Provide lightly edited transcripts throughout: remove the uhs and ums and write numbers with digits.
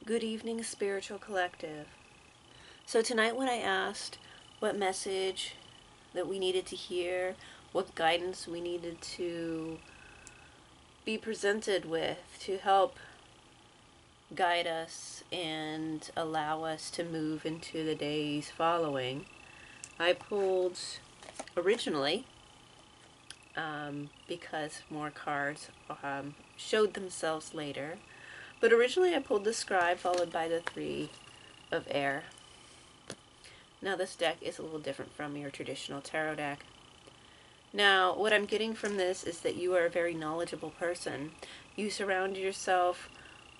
Good evening, Spiritual Collective. So tonight when I asked what message that we needed to hear, what guidance we needed to be presented with to help guide us and allow us to move into the days following, I pulled originally, because more cards showed themselves later, but originally I pulled the Scribe followed by the Three of Air. Now this deck is a little different from your traditional tarot deck. Now what I'm getting from this is that you are a very knowledgeable person. You surround yourself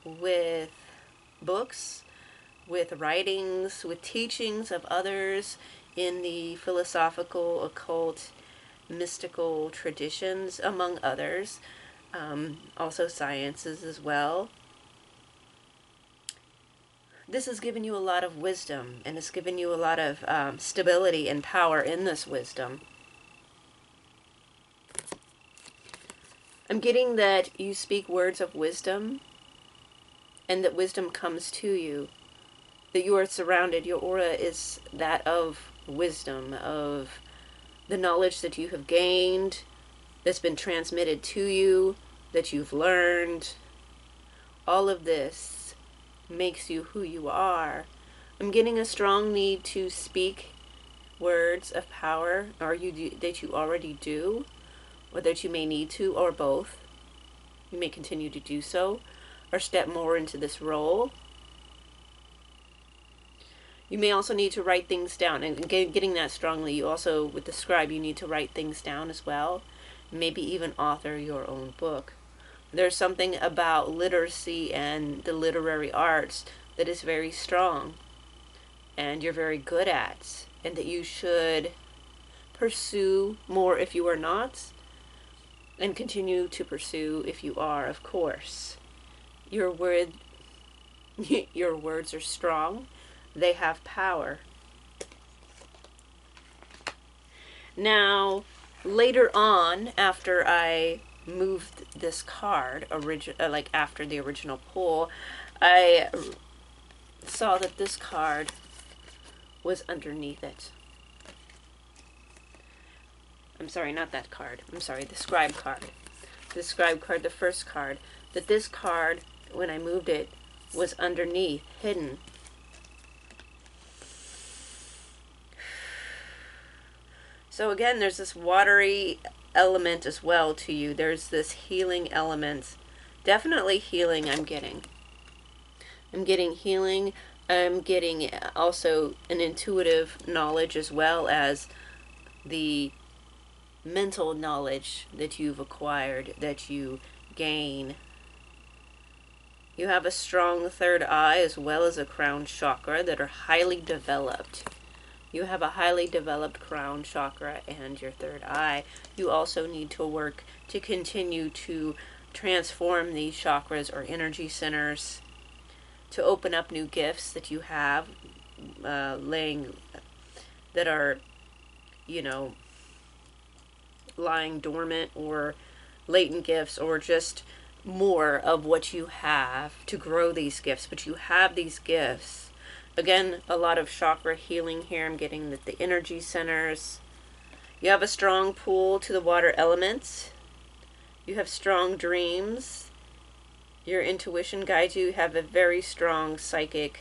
with books, with writings, with teachings of others in the philosophical, occult, mystical traditions, among others. Also sciences as well. This has given you a lot of wisdom, and it's given you a lot of stability and power in this wisdom. I'm getting that you speak words of wisdom, and that wisdom comes to you. That you are surrounded, your aura is that of wisdom, of the knowledge that you have gained, that's been transmitted to you, that you've learned. All of this makes you who you are. I'm getting a strong need to speak words of power, or that you already do, or that you may need to, or both. You may continue to do so, or step more into this role. You may also need to write things down, and getting that strongly, you also, with the Scribe, you need to write things down as well. Maybe even author your own book. There's something about literacy and the literary arts that is very strong, and you're very good at, and that you should pursue more if you are not, and continue to pursue if you are, of course. Your words are strong. They have power. Now, later on, after I moved this card, like after the original pull, I saw that this card was underneath it. I'm sorry, not that card. I'm sorry, the Scribe card. The Scribe card, the first card. That this card, when I moved it, was underneath, hidden. So again, there's this watery element as well to you. There's this healing element. Definitely healing I'm getting. I'm getting healing. I'm getting also an intuitive knowledge as well as the mental knowledge that you've acquired, that you gain. You have a strong third eye as well as a crown chakra that are highly developed. You have a highly developed crown chakra and your third eye. You also need to work to continue to transform these chakras or energy centers, to open up new gifts that you have that are, lying dormant, or latent gifts, or just more of what you have to grow these gifts. But you have these gifts. Again, a lot of chakra healing here. I'm getting that the energy centers. You have a strong pull to the water elements. You have strong dreams. Your intuition guides you. You have a very strong psychic.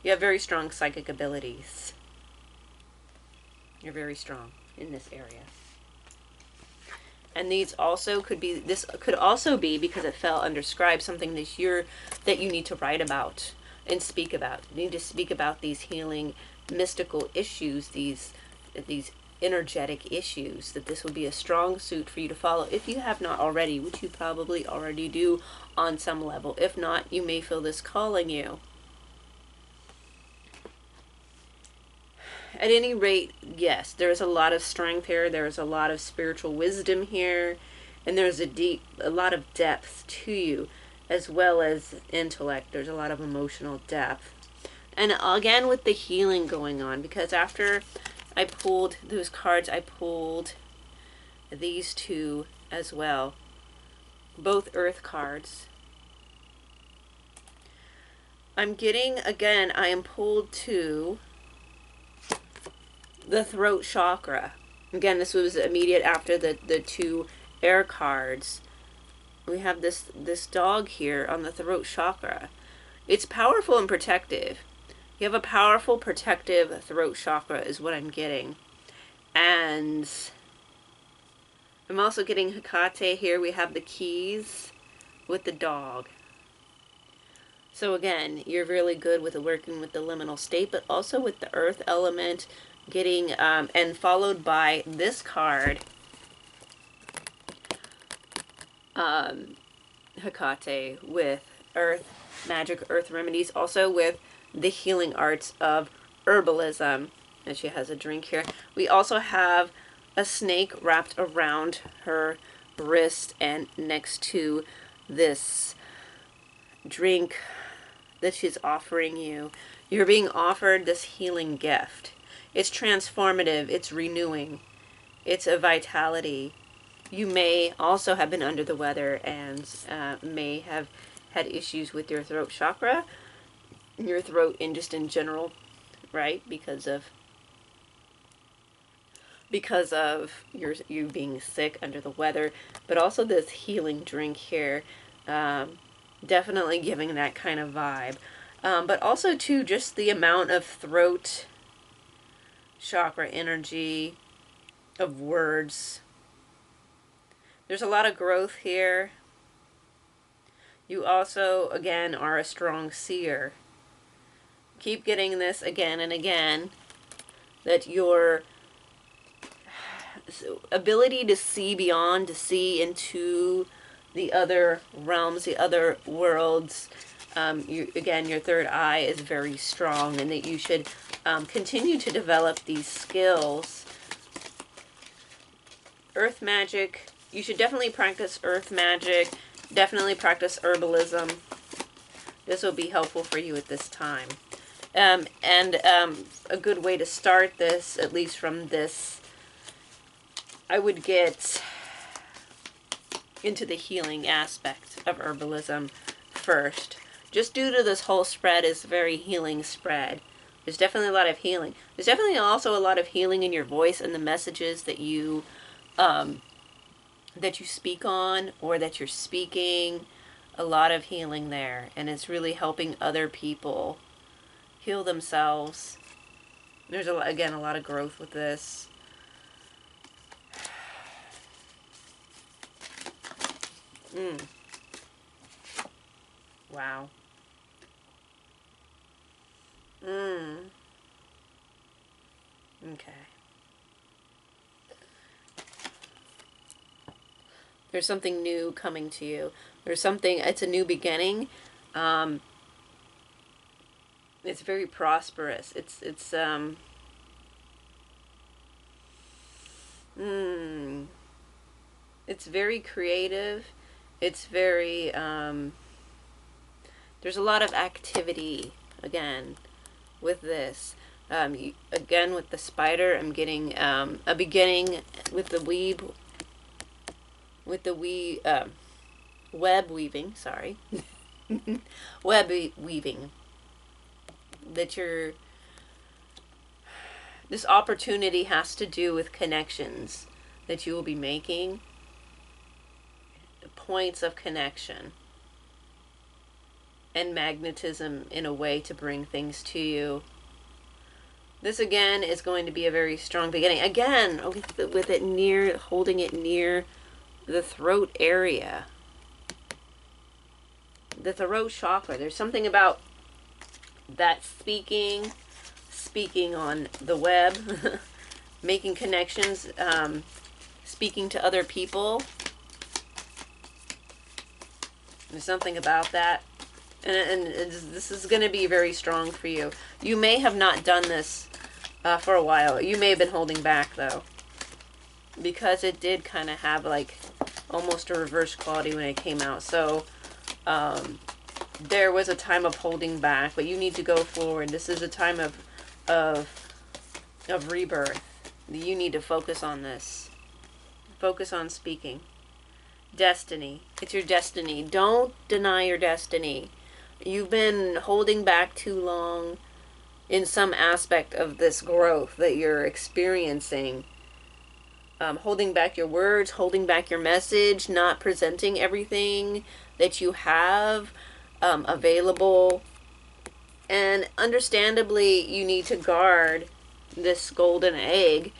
You have very strong psychic abilities. You're very strong in this area. And these also could be, this could also be, because it fell under Scribe, something that you need to write about and speak about. You need to speak about these healing mystical issues, these energetic issues, that this would be a strong suit for you to follow if you have not already, which you probably already do on some level. If not, you may feel this calling you. At any rate, yes, there's a lot of strength here. There's a lot of spiritual wisdom here, and there's a lot of depth to you, as well as intellect. There's a lot of emotional depth. And again, with the healing going on, because after I pulled those cards, I pulled these two as well. Both earth cards. I'm getting, again, I am pulled to the throat chakra. Again, this was immediate after the two air cards. We have this dog here on the throat chakra. It's powerful and protective. You have a powerful protective throat chakra is what I'm getting. And I'm also getting Hecate here. We have the keys with the dog. So again, you're really good with working with the liminal state, but also with the earth element, getting, and followed by this card, Hecate, with earth, magic, earth remedies, also with the healing arts of herbalism. And she has a drink here. We also have a snake wrapped around her wrist and next to this drink that she's offering you. You're being offered this healing gift. It's transformative, it's renewing, it's a vitality. You may also have been under the weather and may have had issues with your throat chakra, your throat, and just in general, right? Because of you being sick, under the weather, but also this healing drink here, definitely giving that kind of vibe. But also too, just the amount of throat chakra energy, of words. There's a lot of growth here. You also, again, are a strong seer. Keep getting this again and again, that your ability to see beyond, to see into the other realms, the other worlds, again, your third eye is very strong, and that you should continue to develop these skills. Earth magic, you should definitely practice earth magic, definitely practice herbalism. This will be helpful for you at this time. And a good way to start this, at least from this, I would get into the healing aspect of herbalism first. Just due to this whole spread is a very healing spread. There's definitely a lot of healing. There's definitely also a lot of healing in your voice and the messages that you speak on, or that you're speaking. A lot of healing there, and it's really helping other people heal themselves. There's again a lot of growth with this. Wow. Okay. There's something new coming to you. There's something, it's a new beginning. It's very prosperous. It's very creative. It's very, there's a lot of activity, again, with this. Again, with the spider, I'm getting a beginning with the web weaving, sorry. Web weaving. That this opportunity has to do with connections that you will be making, points of connection, and magnetism in a way to bring things to you. This again is going to be a very strong beginning. Again, with it near, holding it near the throat area. The throat chakra. There's something about that speaking on the web, making connections, speaking to other people. There's something about that. And this is going to be very strong for you. You may have not done this for a while. You may have been holding back, though, because it did kind of have like almost a reverse quality when it came out. So there was a time of holding back, but you need to go forward. This is a time of rebirth. You need to focus on this. Focus on speaking. Destiny. It's your destiny. Don't deny your destiny. You've been holding back too long in some aspect of this growth that you're experiencing. Holding back your words, holding back your message, not presenting everything that you have available. And understandably, you need to guard this golden egg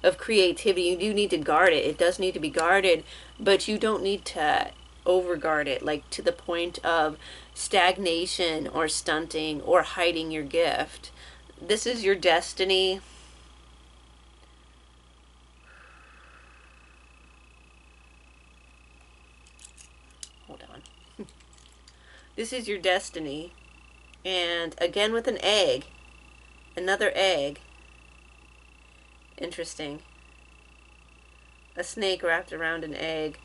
of creativity. You do need to guard it. It does need to be guarded, but you don't need to overguard it, like to the point of stagnation or stunting or hiding your gift. This is your destiny. Hold on. This is your destiny. And again with an egg. Another egg. Interesting. A snake wrapped around an egg.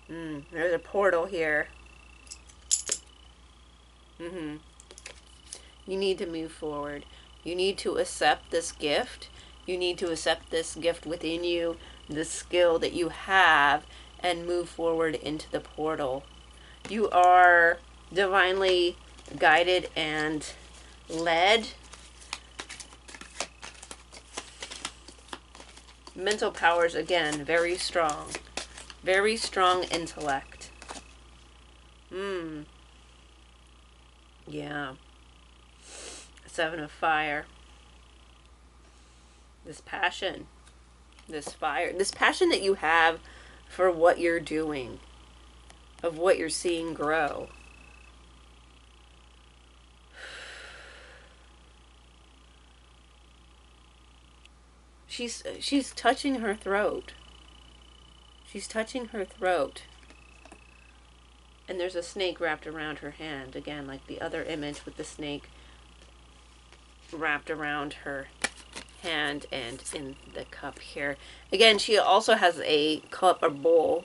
There's a portal here. You need to move forward. You need to accept this gift. You need to accept this gift within you, the skill that you have, and move forward into the portal. You are divinely guided and led. Mental powers, again, very strong. Very strong intellect. Yeah. Seven of Fire. This passion. This fire. This passion that you have for what you're doing. Of what you're seeing grow. She's touching her throat. She's touching her throat. And there's a snake wrapped around her hand. Again, like the other image with the snake wrapped around her hand and in the cup here. Again, she also has a cup or bowl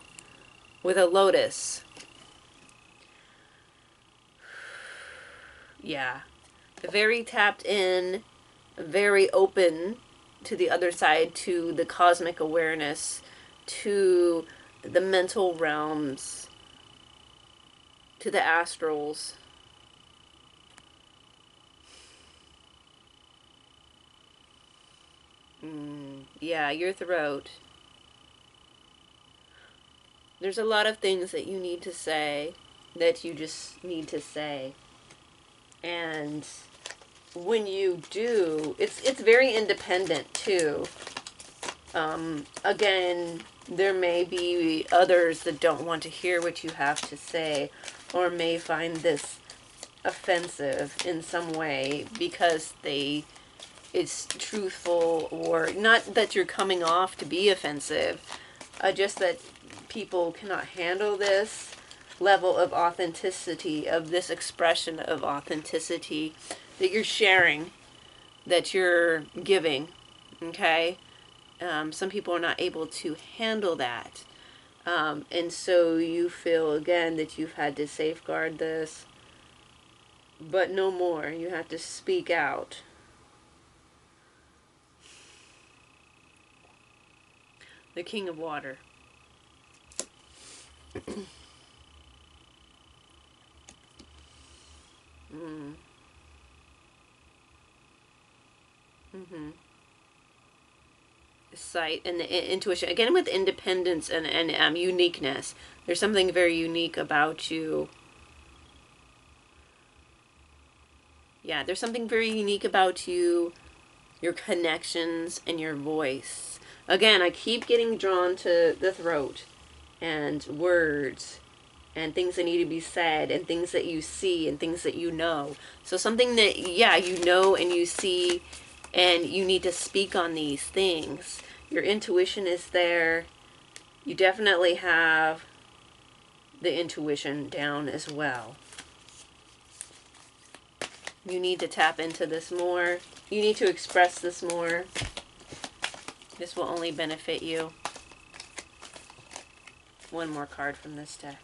with a lotus. Yeah. Very tapped in, very open to the other side, to the cosmic awareness, to the mental realms, to the astrals. Yeah, your throat. There's a lot of things that you need to say, that you just need to say. And when you do, it's very independent too. Again, there may be others that don't want to hear what you have to say, or may find this offensive in some way because it's truthful, or not that you're coming off to be offensive, just that people cannot handle this level of authenticity, of this expression of authenticity that you're sharing, that you're giving. Okay? Some people are not able to handle that. And so you feel, again, that you've had to safeguard this. But no more. You have to speak out. The King of Water. Sight and the intuition. Again, with independence and uniqueness. There's something very unique about you. Yeah, there's something very unique about you, your connections, and your voice. Again, I keep getting drawn to the throat and words and things that need to be said and things that you see and things that you know. So something that, yeah, you know and you see, and you need to speak on these things. Your intuition is there. You definitely have the intuition down as well. You need to tap into this more. You need to express this more. This will only benefit you. One more card from this deck.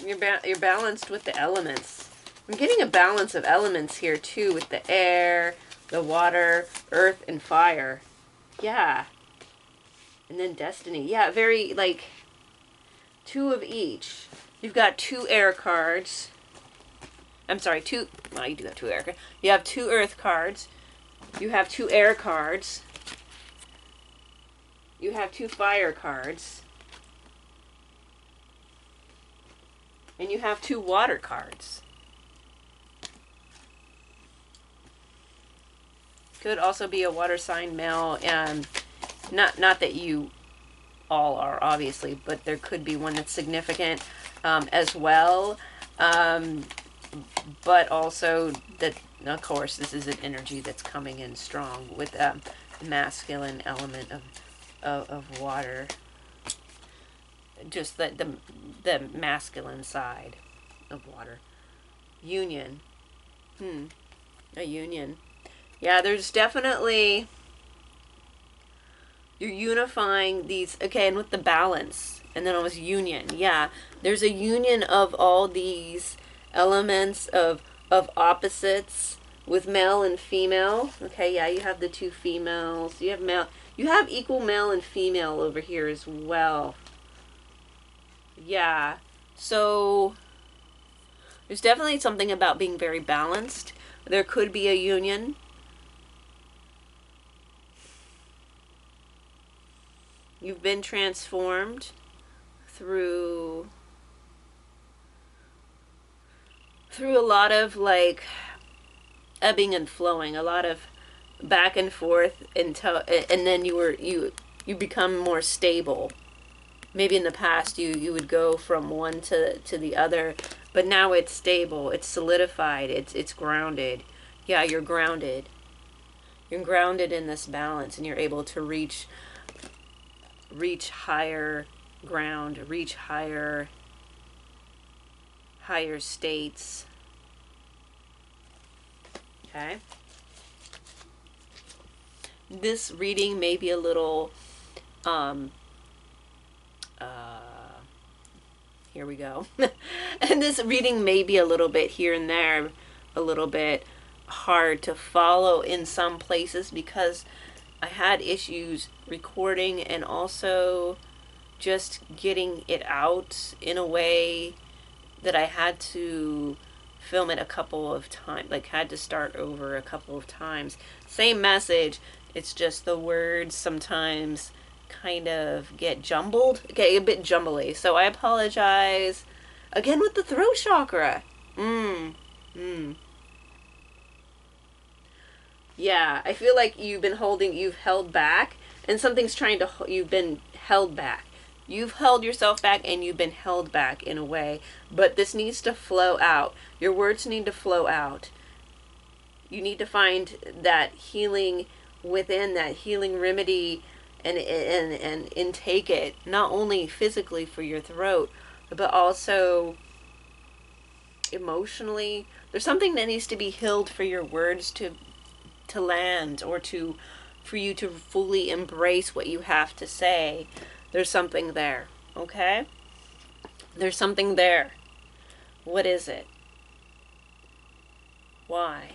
You're balanced with the elements. I'm getting a balance of elements here too, with the air, the water, earth, and fire. Yeah. And then destiny. Yeah, very, like, 2 of each. You've got 2 air cards. I'm sorry, 2. Well, you do have 2 air cards. You have 2 earth cards. You have 2 air cards. You have 2 fire cards. And you have 2 water cards. Could also be a water sign male, and not that you all are, obviously, but there could be one that's significant as well. But also that, of course, this is an energy that's coming in strong with the masculine element of water. Just the masculine side of water. Union. A union. Yeah, there's definitely, you're unifying these, okay, and with the balance, and then it was union. Yeah, there's a union of all these elements of opposites with male and female. Okay, yeah, you have the 2 females. You have male. You have equal male and female over here as well. Yeah, so there's definitely something about being very balanced. There could be a union. You've been transformed through a lot of, like, ebbing and flowing, a lot of back and forth until, and then you become more stable. Maybe in the past you would go from one to the other, but now it's stable, it's solidified, it's grounded. Yeah, you're grounded. You're grounded in this balance, and you're able to reach higher ground, reach higher states. Okay. This reading may be a little here we go. And this reading may be a little bit here and there, a little bit hard to follow in some places because I had issues recording and also just getting it out in a way that I had to film it a couple of times, like had to start over a couple of times. Same message, it's just the words sometimes kind of get jumbled, okay, a bit jumbly. So I apologize again with the throat chakra. Yeah, I feel like you've held back, and something's trying to, you've been held back. You've held yourself back and you've been held back in a way, but this needs to flow out. Your words need to flow out. You need to find that healing within, that healing remedy, and intake it, not only physically for your throat, but also emotionally. There's something that needs to be healed for your words to land, or for you to fully embrace what you have to say. There's something there, okay? There's something there. What is it? Why?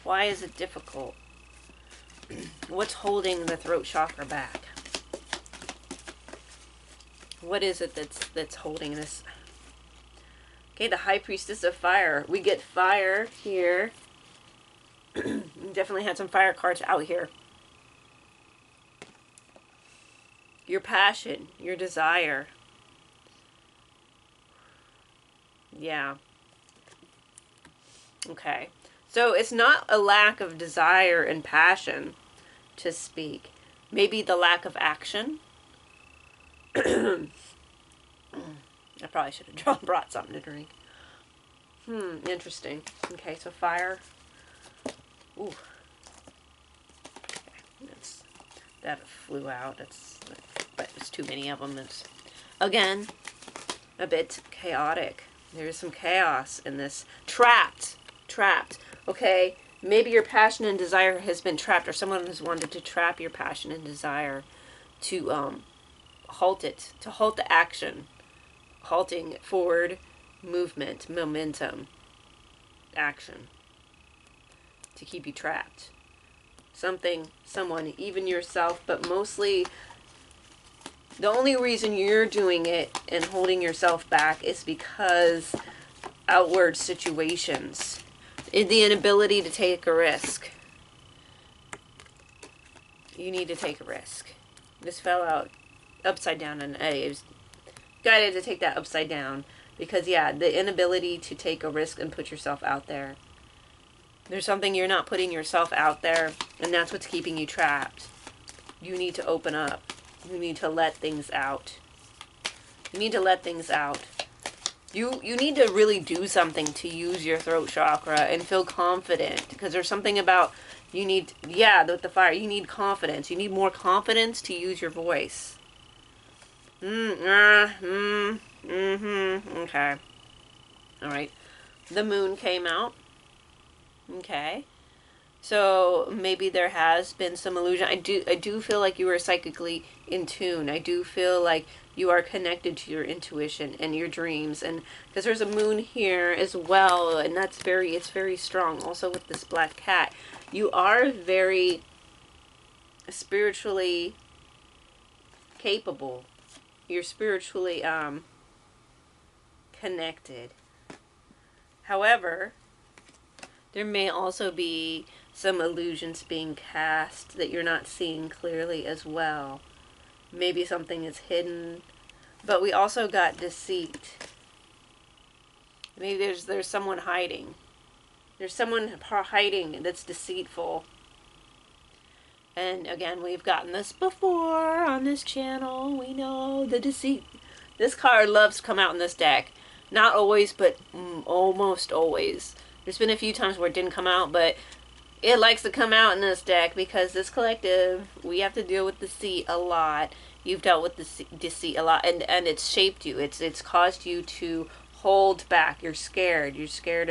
Why is it difficult? What's holding the throat chakra back? What is it that's holding this? Okay, the High Priestess of Fire. We get fire here. Definitely had some fire cards out here. Your passion, your desire. Yeah. Okay. So it's not a lack of desire and passion to speak. Maybe the lack of action. I probably should have brought something to drink. Interesting. Okay, so fire. Ooh. Okay, that flew out. But it's too many of them. That's, again, a bit chaotic. There's some chaos in this. Trapped. Okay, maybe your passion and desire has been trapped, or someone has wanted to trap your passion and desire to halt it, to halt the action, halting forward movement, momentum, action to keep you trapped. Something, someone, even yourself, but mostly the only reason you're doing it and holding yourself back is because outward situations. The inability to take a risk. You need to take a risk. This fell out upside down, and I was guided to take that upside down because, yeah, the inability to take a risk and put yourself out there. There's something you're not putting yourself out there, and that's what's keeping you trapped. You need to open up. You need to let things out. You need to let things out. You need to really do something to use your throat chakra and feel confident, because there's something about you need, yeah, with the fire, you need confidence. You need more confidence to use your voice. Okay. All right. The moon came out. Okay. So maybe there has been some illusion. I do feel like you are psychically in tune. I do feel like you are connected to your intuition and your dreams, and because there's a moon here as well, and it's very strong. Also with this black cat, you are very spiritually capable. You're spiritually connected. However, there may also be some illusions being cast that you're not seeing clearly as well. Maybe something is hidden. But we also got deceit. Maybe there's someone hiding. There's someone hiding that's deceitful. And again, we've gotten this before on this channel. We know the deceit. This card loves to come out in this deck. Not always, but almost always. There's been a few times where it didn't come out, but it likes to come out in this deck because this collective, we have to deal with deceit a lot. You've dealt with deceit a lot, and it's shaped you. It's caused you to hold back. You're scared. You're scared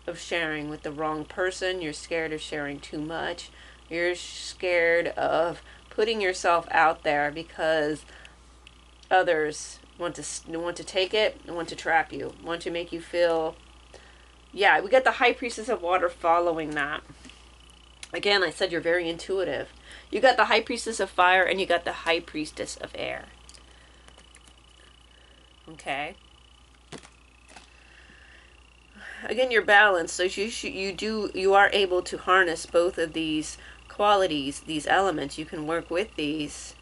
of sharing with the wrong person. You're scared of sharing too much. You're scared of putting yourself out there because others want to take it and want to trap you, want to make you feel. Yeah, we got the High Priestess of Water following that. Again, I said you're very intuitive. You got the High Priestess of Fire and you got the High Priestess of Air. Okay. Again, you're balanced, so you are able to harness both of these qualities, these elements. You can work with these.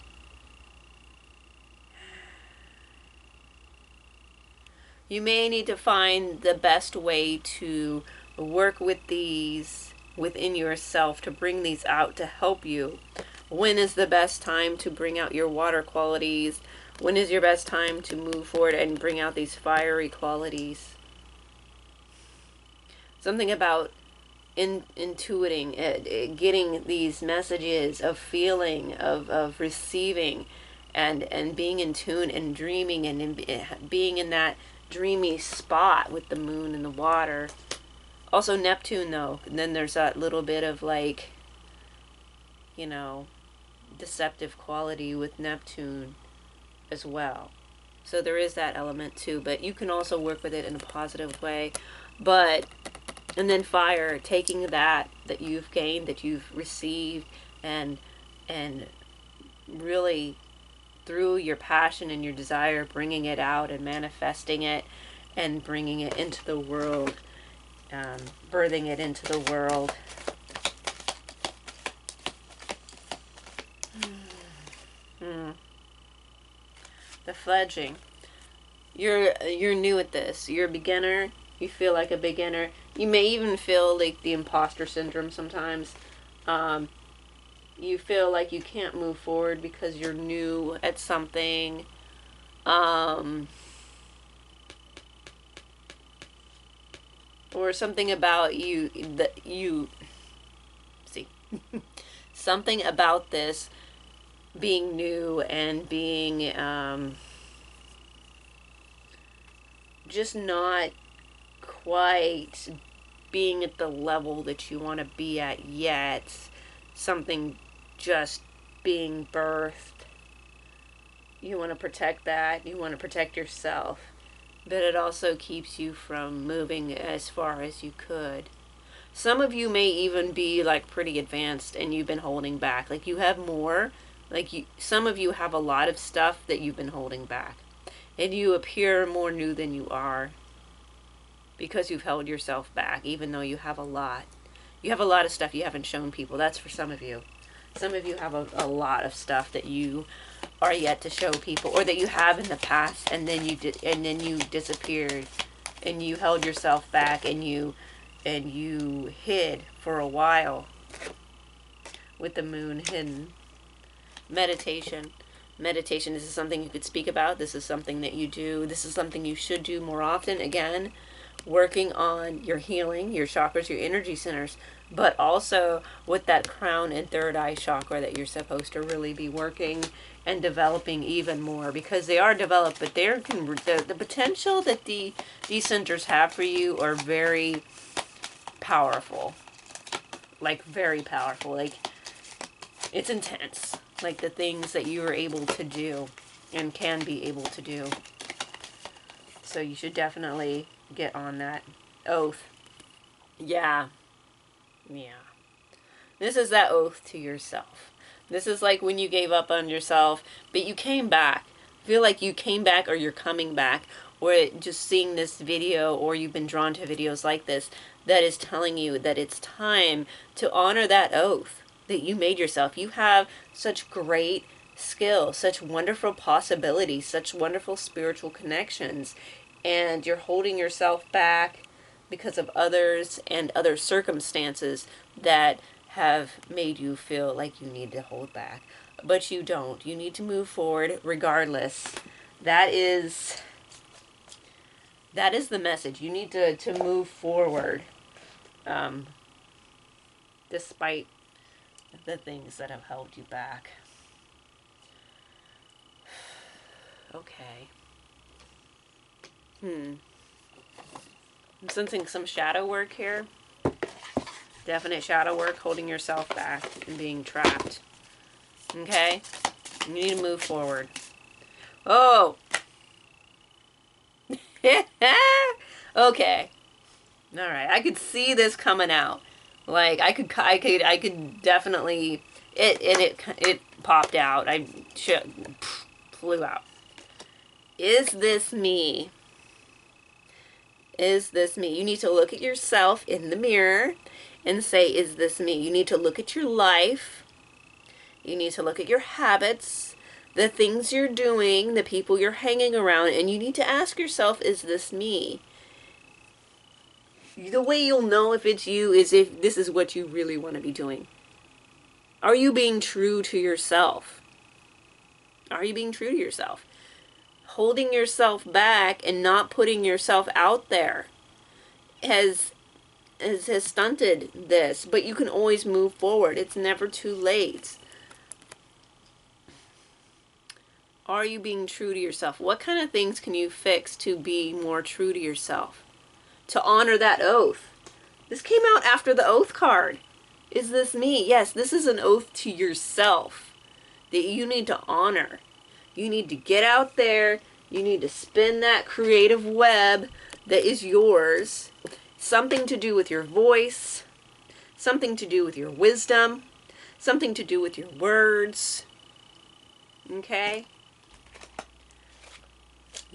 You may need to find the best way to work with these within yourself, to bring these out, to help you. When is the best time to bring out your water qualities? When is your best time to move forward and bring out these fiery qualities? Something about intuiting, getting these messages of feeling, of receiving, and being in tune and dreaming and being in that dreamy spot with the moon and the water. Also Neptune, though, and then there's that little bit of, like, you know, deceptive quality with Neptune as well. So there is that element too, but you can also work with it in a positive way. But, and then fire, taking that you've gained, that you've received, and really through your passion and your desire, bringing it out and manifesting it and bringing it into the world, birthing it into the world. The fledging. You're new at this. You're a beginner. You feel like a beginner. You may even feel like the imposter syndrome sometimes. You feel like you can't move forward because you're new at something. Or something about you that you see. Something about this being new and being just not quite being at the level that you want to be at yet. Something just being birthed. You want to protect that. You want to protect yourself. but it also keeps you from moving as far as you could. Some of you may even be like pretty advanced and you've been holding back. Like you have more, some of you have a lot of stuff that you've been holding back. And you appear more new than you are because you've held yourself back, even though you have a lot. You have a lot of stuff you haven't shown people. That's for some of you. Some of you have a lot of stuff that you are yet to show people, or that you have in the past, and then you disappeared, and you held yourself back, and you hid for a while with the moon hidden. Meditation. Meditation, this is something you could speak about. This is something that you do. This is something you should do more often. Again, working on your healing, your chakras, your energy centers, but also with that crown and third eye chakra that you're supposed to really be working and developing even more, because they are developed, but the potential that these centers have for you are very powerful. Like very powerful. Like it's intense. Like the things that you are able to do and can be able to do. So you should definitely get on that oath. Yeah. This is that oath to yourself. This is like when you gave up on yourself, but you came back. Feel like you came back, or you're coming back, or just seeing this video, or you've been drawn to videos like this that is telling you that it's time to honor that oath that you made yourself. You have such great skill, such wonderful possibilities, such wonderful spiritual connections, and you're holding yourself back because of others and other circumstances that have made you feel like you need to hold back. But you don't. You need to move forward regardless. That is the message. You need to move forward despite the things that have held you back. Okay. I'm sensing some shadow work here. Definite shadow work, holding yourself back and being trapped. Okay? You need to move forward. Oh! Okay. Alright, I could see this coming out. Like, I could definitely, it popped out. Flew out. Is this me? Is this me? You need to look at yourself in the mirror and say, is this me? You need to look at your life. You need to look at your habits, the things you're doing, the people you're hanging around, and you need to ask yourself, is this me? The way you'll know if it's you is if this is what you really want to be doing. Are you being true to yourself? Are you being true to yourself? Holding yourself back and not putting yourself out there has stunted this, but you can always move forward. It's never too late. Are you being true to yourself? What kind of things can you fix to be more true to yourself? To honor that oath. This came out after the oath card. Is this me? Yes, this is an oath to yourself that you need to honor. You need to get out there. You need to spin that creative web that is yours. Something to do with your voice. Something to do with your wisdom. Something to do with your words. Okay?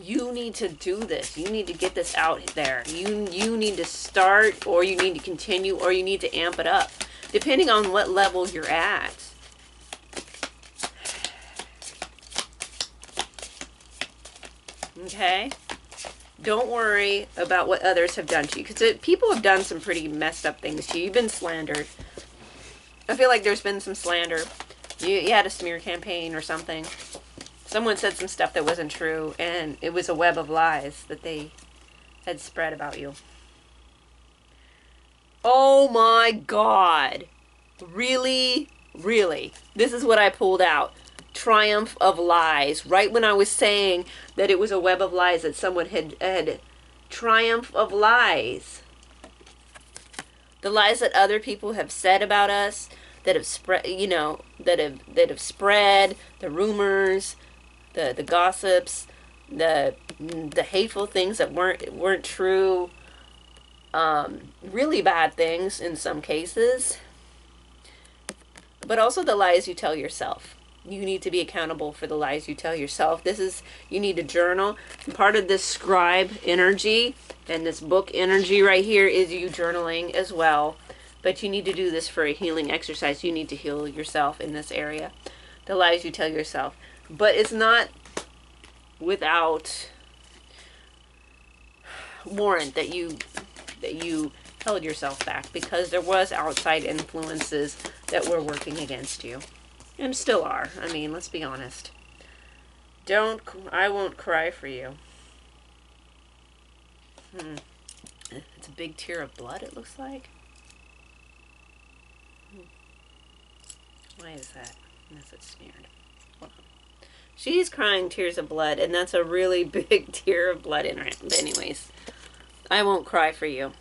You need to do this. You need to get this out there. You need to start, or you need to continue, or you need to amp it up, depending on what level you're at. Okay? Don't worry about what others have done to you, because people have done some pretty messed up things to you. You've been slandered. I feel like there's been some slander. You had a smear campaign or something. Someone said some stuff that wasn't true, and it was a web of lies that they had spread about you. Oh my God. Really? Really? This is what I pulled out. Triumph of lies. Right when I was saying that it was a web of lies, that someone had triumph of lies. The lies that other people have said about us, that have spread, that have spread, the rumors, the gossips, the hateful things that weren't true, really bad things in some cases, but also the lies you tell yourself. You need to be accountable for the lies you tell yourself. You need to journal. And part of this scribe energy and this book energy right here is you journaling as well. But you need to do this for a healing exercise. You need to heal yourself in this area. The lies you tell yourself. But it's not without warrant that you held yourself back, because there was outside influences that were working against you. And still are. I mean, let's be honest. I won't cry for you. It's a big tear of blood, it looks like. Why is that? Unless it's smeared. Hold on. She's crying tears of blood, and that's a really big tear of blood in her hand. But anyways, I won't cry for you.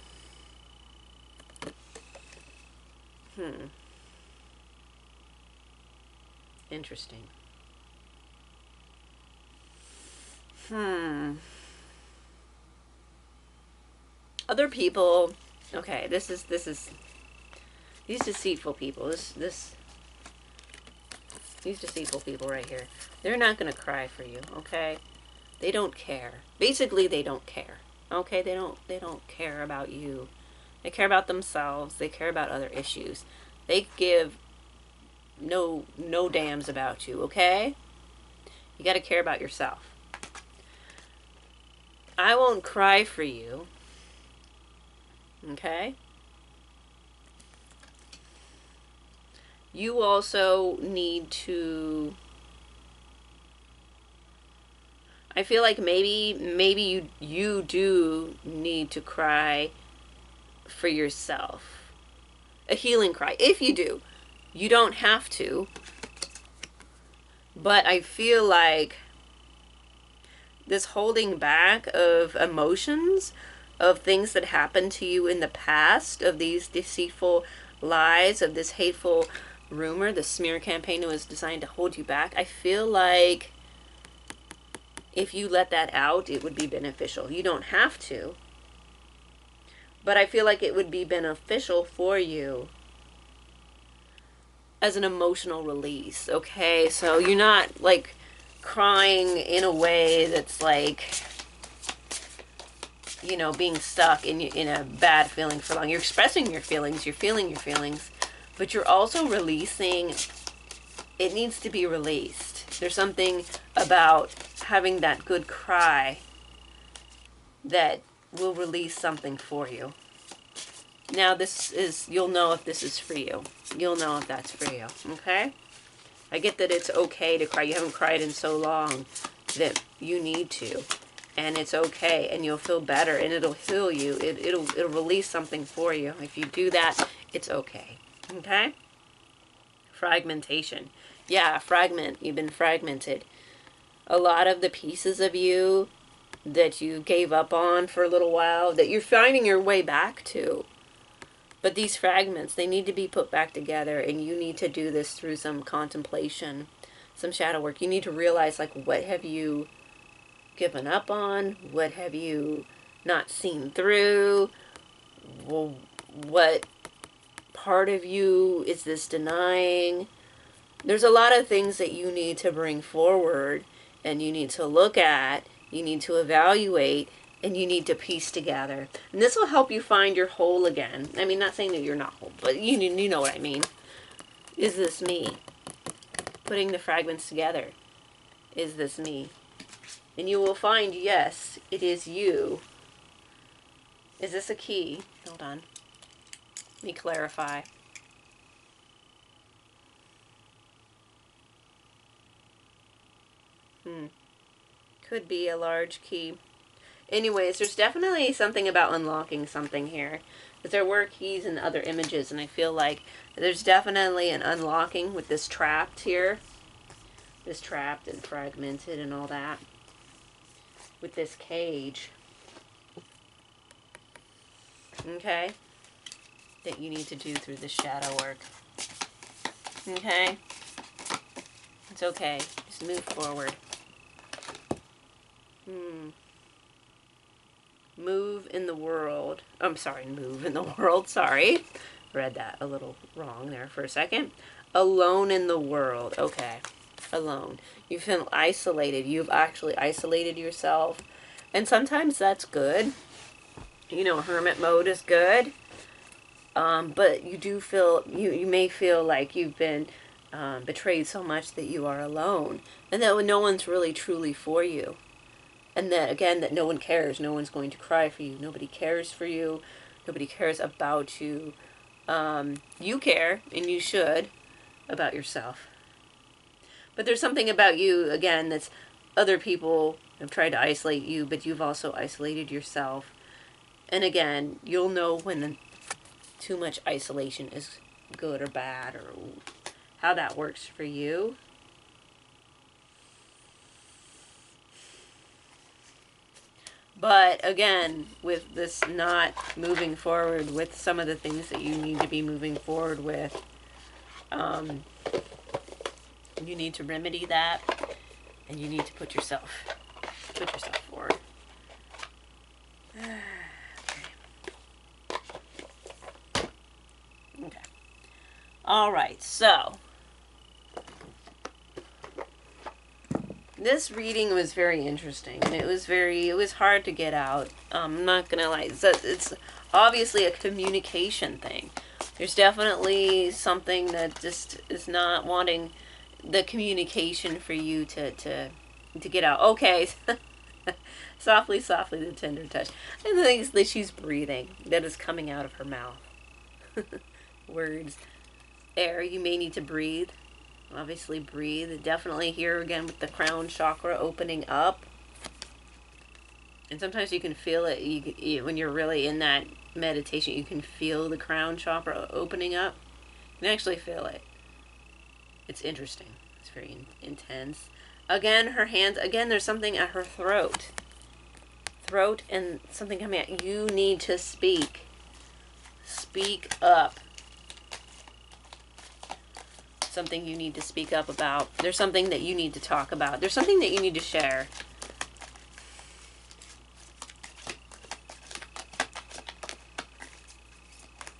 Interesting. Other people. Okay, this is these deceitful people. These deceitful people right here. They're not gonna cry for you. Okay, they don't care. Basically, they don't care. Okay, they don't care about you. They care about themselves. They care about other issues. They give no dams about you, okay? You got to care about yourself. I won't cry for you. Okay? You also need to, I feel like maybe you do need to cry for yourself. A healing cry, if you do. You don't have to, but I feel like this holding back of emotions, of things that happened to you in the past, of these deceitful lies, of this hateful rumor, the smear campaign that was designed to hold you back. I feel like if you let that out, it would be beneficial. You don't have to, but I feel like it would be beneficial for you as an emotional release, okay? So you're not, like, crying in a way that's like, you know, being stuck in a bad feeling for long. You're expressing your feelings, you're feeling your feelings, but you're also releasing. It needs to be released. There's something about having that good cry that will release something for you. Now you'll know if this is for you. You'll know if that's for you, okay? I get that it's okay to cry. You haven't cried in so long that you need to. And it's okay, and you'll feel better, and it'll heal you. It'll release something for you. If you do that, it's okay, okay? Fragmentation. Yeah, fragment. You've been fragmented. A lot of the pieces of you that you gave up on for a little while, that you're finding your way back to. But these fragments, they need to be put back together, and you need to do this through some contemplation, some shadow work. You need to realize, like, what have you given up on? What have you not seen through? Well, what part of you is this denying? There's a lot of things that you need to bring forward, and you need to look at, you need to evaluate, and you need to piece together. And this will help you find your whole again. I mean, not saying that you're not whole, but you know what I mean. Is this me? Putting the fragments together. Is this me? And you will find, yes, it is you. Is this a key? Hold on. Let me clarify. Could be a large key. Anyways, there's definitely something about unlocking something here. Because there were keys and other images, and I feel like there's definitely an unlocking with this trapped here. This trapped and fragmented and all that. With this cage. Okay? That you need to do through the shadow work. Okay? It's okay. Just move forward. Move in the world. I'm sorry, move in the world. Sorry. Read that a little wrong there for a second. Alone in the world. Okay. Alone. You feel isolated. You've actually isolated yourself. And sometimes that's good. You know, hermit mode is good. But you do feel, you may feel like you've been betrayed so much that you are alone. And that no one's really truly for you. And that, again, that no one cares. No one's going to cry for you. Nobody cares for you. Nobody cares about you. You care, and you should, about yourself. But there's something about you, again, that's other people have tried to isolate you, but you've also isolated yourself. And again, you'll know when too much isolation is good or bad, or how that works for you. But again, with this not moving forward with some of the things that you need to be moving forward with, you need to remedy that, and you need to put yourself forward. Okay. All right. So this reading was very interesting, and it was hard to get out. I'm not gonna lie. It's obviously a communication thing. There's definitely something that just is not wanting the communication for you to get out. Okay. Softly, softly, the tender touch. And the things that she's breathing, that is coming out of her mouth. Words. Air, you may need to breathe. Obviously breathe. Definitely here again with the crown chakra opening up. And sometimes you can feel it when you're really in that meditation. You can feel the crown chakra opening up. You can actually feel it. It's interesting. It's very intense. Again, her hands. Again, there's something at her throat. Throat and something coming out. You need to speak. Speak up. Something you need to speak up about. There's something that you need to talk about. There's something that you need to share.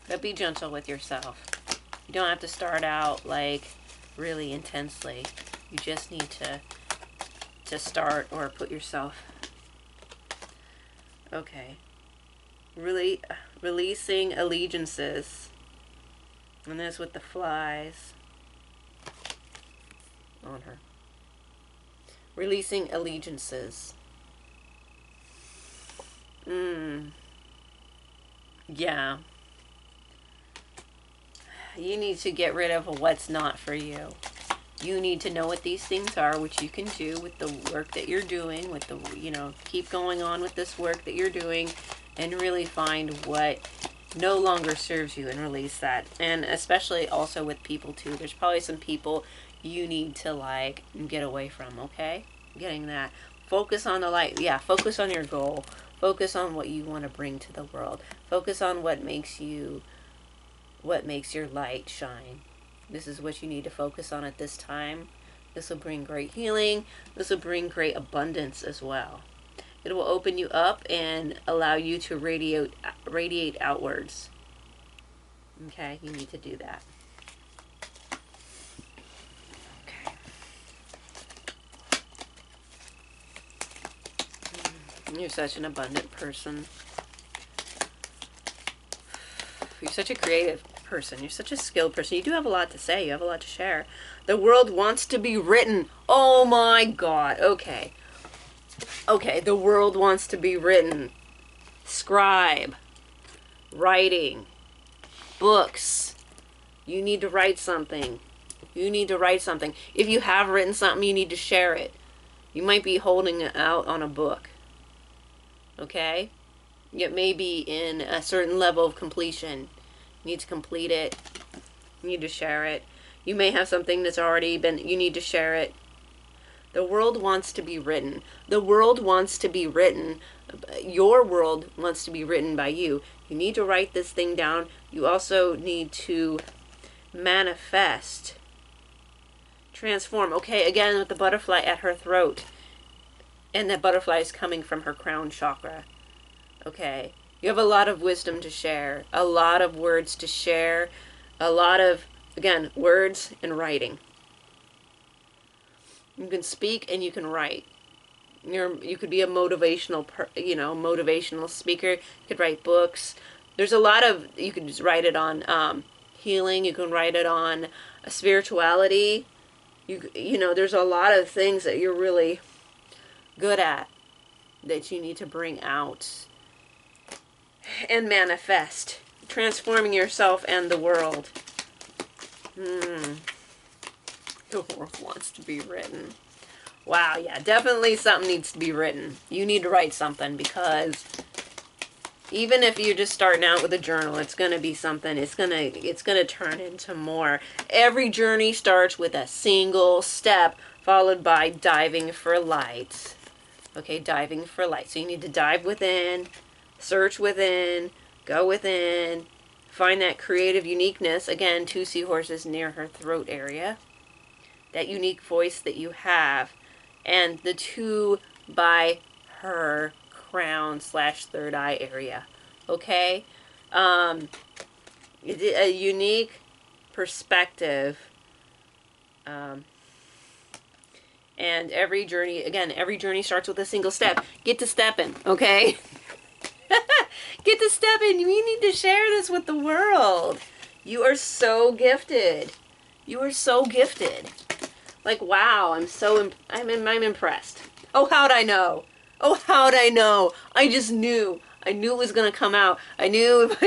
But be gentle with yourself. You don't have to start out like really intensely. You just need to start or put yourself. Okay. Really releasing allegiances. And this with the flies on her. Releasing allegiances. Yeah. You need to get rid of what's not for you. You need to know what these things are, which you can do with the work that you're doing, with the, keep going on with this work that you're doing, and really find what no longer serves you and release that. And especially also with people too. There's probably some people you need to get away from, okay? Getting that. Focus on the light. Yeah, focus on your goal. Focus on what you want to bring to the world. Focus on what makes your light shine. This is what you need to focus on at this time. This will bring great healing. This will bring great abundance as well. It will open you up and allow you to radiate outwards. Okay, you need to do that. Okay. You're such an abundant person. You're such a creative person. You're such a skilled person. You do have a lot to say. You have a lot to share. The world wants to be written. Oh my God. Okay. Okay, the world wants to be written. Scribe. Writing. Books. You need to write something. You need to write something. If you have written something, you need to share it. You might be holding it out on a book. Okay? It may be in a certain level of completion. You need to complete it. You need to share it. You may have something that's already been, you need to share it. The world wants to be written. The world wants to be written. Your world wants to be written by you. You need to write this thing down. You also need to manifest. Transform. Okay, again with the butterfly at her throat. And that butterfly is coming from her crown chakra. Okay. You have a lot of wisdom to share, a lot of words to share, a lot of, again, words and writing. You can speak and you can write. You could be a motivational, motivational speaker. You could write books. There's a lot of, you could just write it on healing. You can write it on spirituality. There's a lot of things that you're really good at that you need to bring out and manifest, transforming yourself and the world. The world wants to be written. Wow, yeah, definitely something needs to be written. You need to write something, because even if you're just starting out with a journal, it's going to be something. It's going to turn into more. Every journey starts with a single step, followed by diving for light. Okay, diving for light. So you need to dive within, search within, go within, find that creative uniqueness. Again, 2 seahorses near her throat area. That unique voice that you have. And the 2 by her crown / third eye area. Okay? A unique perspective. And every journey starts with a single step. Get to stepping, okay? Get to stepping. We need to share this with the world. You are so gifted. You are so gifted. Like, wow, I'm impressed. Oh, how'd I know? Oh, how'd I know? I just knew. I knew it was going to come out. I knew if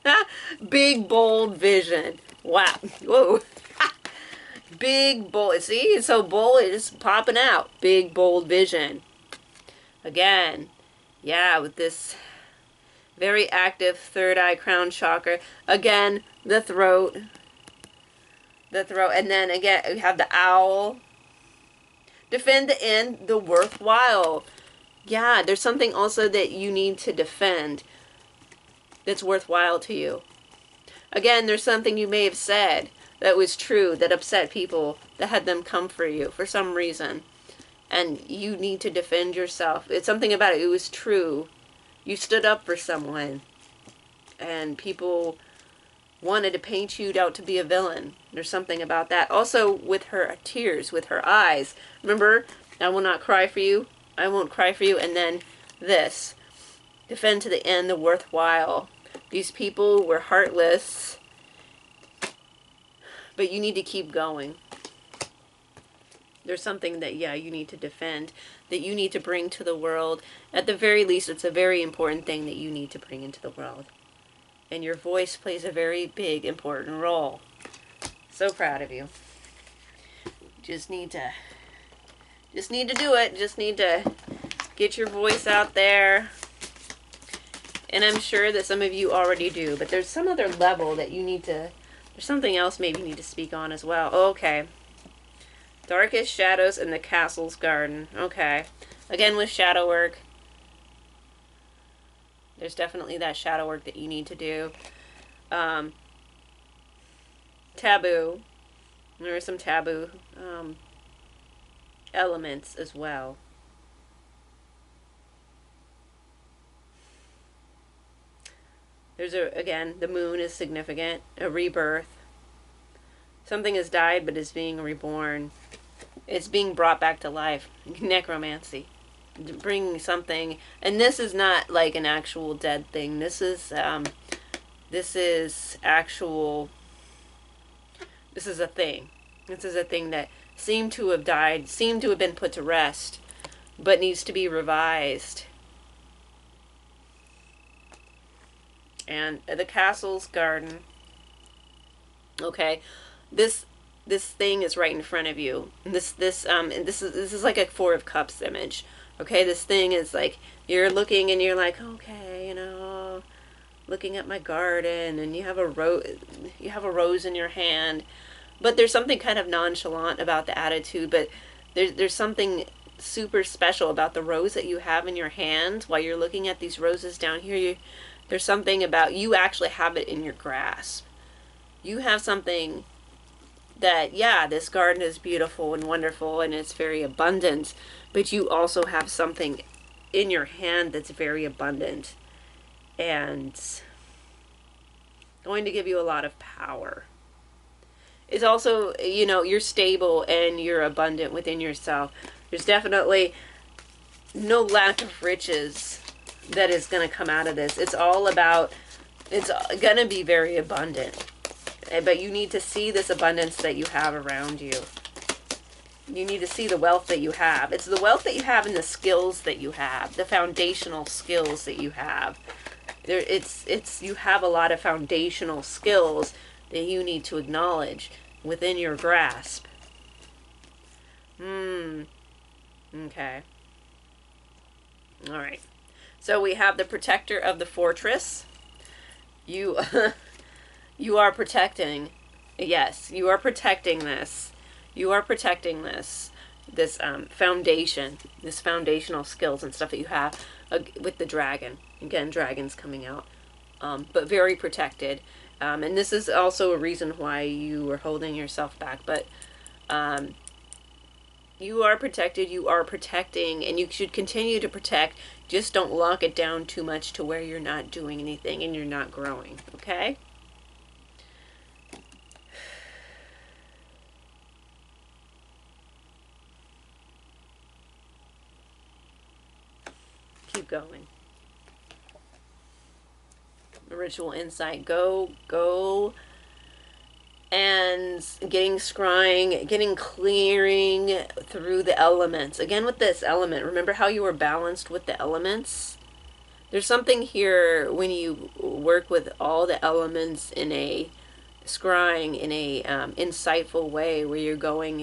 I big, bold vision. Wow. Whoa. Big, bold. See, it's so bold, it's popping out. Big, bold vision. Again, yeah, with this very active third eye crown chakra. Again, the throat. And then again, we have the owl. Defend the end, the worthwhile. Yeah, there's something also that you need to defend that's worthwhile to you. Again, there's something you may have said that was true, that upset people, that had them come for you for some reason. And you need to defend yourself. It's something about it. It was true. You stood up for someone. And people wanted to paint you out to be a villain. There's something about that. Also with her tears, with her eyes. Remember, I will not cry for you. I won't cry for you. And then this. Defend to the end, the worthwhile. These people were heartless. But you need to keep going. There's something that, yeah, you need to defend. That you need to bring to the world. At the very least, it's a very important thing that you need to bring into the world. And your voice plays a very big, important role. So proud of you. Just need to do it. Just need to get your voice out there. And I'm sure that some of you already do. But there's some other level that you need to... There's something else maybe you need to speak on as well. Okay. Darkest shadows in the castle's garden. Okay. Again, with shadow work. There's definitely that shadow work that you need to do. Taboo. There are some taboo elements as well. There's again, the moon is significant. A rebirth. Something has died but is being reborn. It's being brought back to life. Necromancy. Bringing something, and this is not like an actual dead thing. This is actual. This is a thing. This is a thing that seemed to have died, seemed to have been put to rest, but needs to be revised. And the castle's garden. Okay, this thing is right in front of you. And this is like a 4 of Cups image. Okay, this thing is like, you're looking and you're like, okay, looking at my garden, and you have a rose in your hand, but there's something kind of nonchalant about the attitude, but there's something super special about the rose that you have in your hand while you're looking at these roses down here. There's something about, you actually have it in your grasp. You have something that, yeah, this garden is beautiful and wonderful and it's very abundant, but you also have something in your hand that's very abundant and going to give you a lot of power. It's also, you know, you're stable and you're abundant within yourself. There's definitely no lack of riches that is going to come out of this. It's all about, it's going to be very abundant. But you need to see this abundance that you have around you. You need to see the wealth that you have. It's the wealth that you have and the skills that you have, the foundational skills that you have. You have a lot of foundational skills that you need to acknowledge within your grasp. Okay. All right. So we have the protector of the fortress. You you are protecting. Yes, you are protecting this. You are protecting this foundation, this foundational skills and stuff that you have with the dragon. Again, dragons coming out, but very protected. And this is also a reason why you are holding yourself back. But you are protected, you are protecting, and you should continue to protect. Just don't lock it down too much to where you're not doing anything and you're not growing, okay? Keep going. Ritual insight. Go. And getting scrying, getting clearing through the elements. Again, with this element, remember how you were balanced with the elements? There's something here when you work with all the elements in a scrying, in a insightful way, where you're going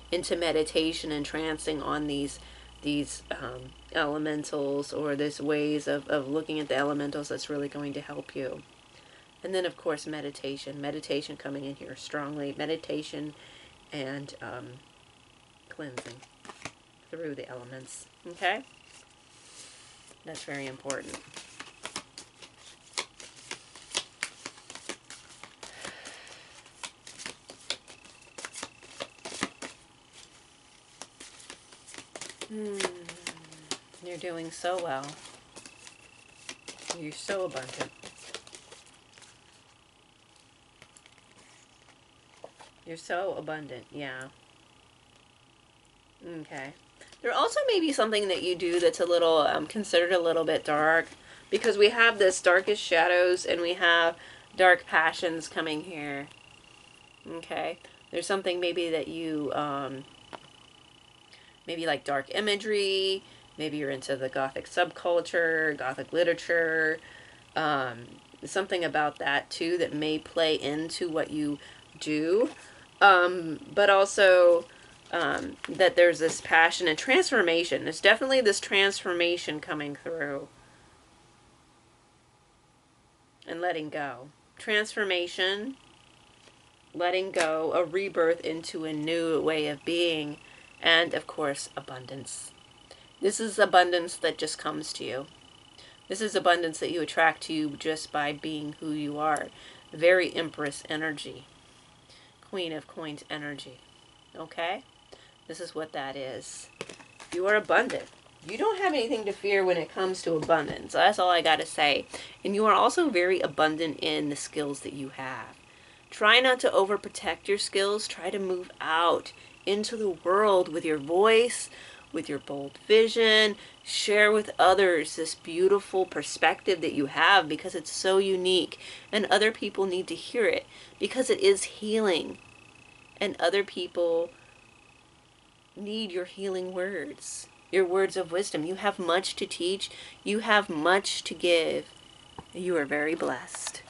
into meditation and trancing on these elementals, or these ways of looking at the elementals, that's really going to help you. And then, of course, meditation. Meditation coming in here strongly. Meditation and cleansing through the elements. Okay? That's very important. You're doing so well. You're so abundant. You're so abundant, yeah. Okay. There also may be something that you do that's a little, considered a little bit dark, because we have this darkest shadows and we have dark passions coming here. Okay. There's something maybe that you, maybe like dark imagery, maybe you're into the Gothic subculture, Gothic literature, something about that too that may play into what you do. But also that there's this passion and transformation. There's definitely this transformation coming through. And letting go. Transformation, letting go, a rebirth into a new way of being, and of course, abundance. This is abundance that just comes to you. This is abundance that you attract to you just by being who you are. Very Empress energy. Queen of Coins energy. Okay? This is what that is. You are abundant. You don't have anything to fear when it comes to abundance. That's all I got to say. And you are also very abundant in the skills that you have. Try not to overprotect your skills. Try to move out into the world with your voice, with your bold vision. Share with others this beautiful perspective that you have, because it's so unique and other people need to hear it, because it is healing and other people need your healing words, your words of wisdom. You have much to teach. You have much to give. You are very blessed.